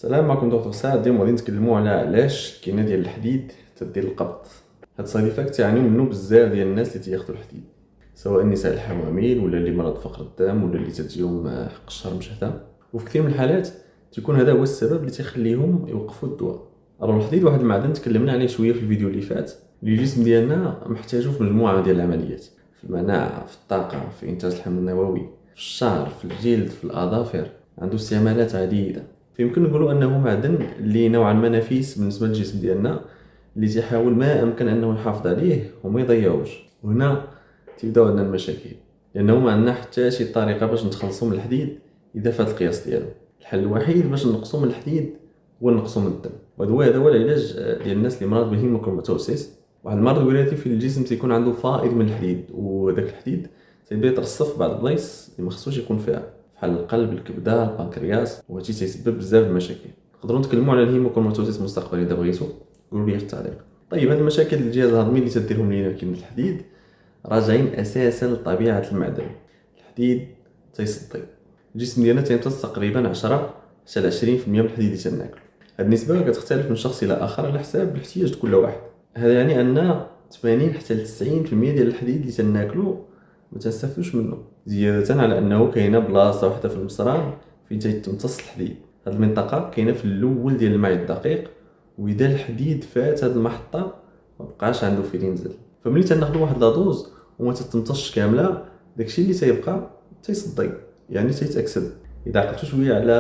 السلام عليكم دكتور سعد. اليوم غادي نتكلموا على علاش الكينه ديال الحديد تدير القبض. هاد الصيدفات تيعانيو منه بزاف ديال الناس اللي تياخذوا الحديد، سواء النساء الحوامل ولا اللي مرض فقر الدم ولا اللي تجيهم حق الشهر مشهده. وفي كثير من الحالات تيكون هذا هو السبب اللي تيخليهم يوقفوا الدواء. الحديد واحد المعدن تكلمنا عليه شويه في الفيديو اللي فات، اللي الجسم ديالنا محتاجو في مجموعه ديال العمليات، في المناعه، في الطاقه، في انتاج الحمض النووي، في الشعر، في الجلد، في الاظافر. عنده استعمالات عديده. فيمكن نقولوا انه معدن اللي نوعا ما نفيس بالنسبه للجسم ديالنا، اللي تيحاول ما امكن انه يحافظ عليه وما يضيعوش. وهنا تبداو عندنا المشاكل، لانه ما عندنا حتى شي طريقه باش نتخلصوا من الحديد اذا فات القياس ديالو. الحل الوحيد باش نقصوا من الحديد هو نقصوا من الدم. وهذا هو العلاج ديال الناس اللي مرض بالهيموكروماتوسيس، واحد المرض وراثي في الجسم تيكون عنده فائض من الحديد، وداك الحديد تيبدا يترصف في بعض البلايص اللي ما خصوش يكون فيها، بحال القلب، الكبده، البنكرياس، وهادشي تيسبب بزاف المشاكل. نقدروا نتكلموا على الهيموكروماتوسيس مستقبلا اذا بغيتوا، قولوا لي في التعليق. طيب، هاد المشاكل ديال الجهاز الهضمي اللي تديرهم لينا كيما الحديد راجعين اساسا لطبيعه المعدن. الحديد تيصدي، الجسم ديالنا تيمتص تقريبا 10 حتى ل 20% من الحديد اللي تناكلو. هاد النسبه كتختلف من شخص الى اخر على حساب الاحتياج كل واحد. هذا يعني ان 80 حتى ل 90% ديال الحديد اللي تناكلو ما تستافدوش منه، زياده على انه كاينه بلاصه واحده في المصران فين تيتمتص الحديد. هاد المنطقه كاينه في الاول ديال الماء الدقيق، واذا الحديد فات هاد المحطه ما بقاش عنده فين ينزل. فملي تناخذوا واحد لادوز وما تتمتصش كامله، داكشي اللي تيبقى تيصدي، يعني تيتاكسد. اذا عقلتوا شويه على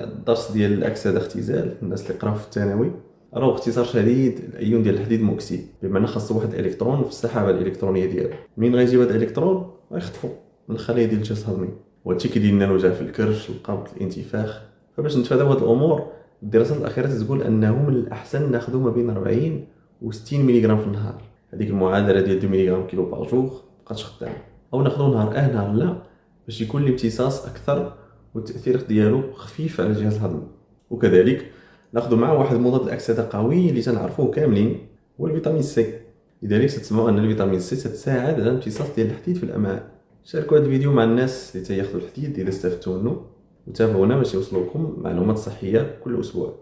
الدرس ديال الاكسده اختزال، الناس اللي قراو في الثانوي راه اختصار شديد الايون ديال الحديد موكسيد، بمعنى خاصو واحد الالكترون في السحابه الالكترونيه ديالو. منين غيجيب هذا الالكترون غيخطفو من الخلايا ديال الجهاز الهضمي، وهادشي كيدير لنا الوجع في الكرش، القبض، الانتفاخ. فباش نتفاداو هاد الامور، الدراسات الاخيره تقول انه من الاحسن ناخذ ما بين 40 و 60 ملغ في النهار. هذيك المعادله ديال 2 ملغ كيلو باغ جور مابقاتش خدامه، او ناخذو نهار نهار لا، باش يكون الامتصاص اكثر والتاثير ديالو خفيف على الجهاز الهضمي. وكذلك ناخذ معه واحد مضاد الاكسده قوي اللي تنعرفوه كاملين، هو الفيتامين سي. لذلك تسمعوا ان الفيتامين سي تساعد على الامتصاص ديال الحديد في الامعاء. شاركوا هذا الفيديو مع الناس اللي تياخذوا الحديد اذا استفدتوا منه، وتابعونا باش يوصلوكم معلومات صحيه كل اسبوع.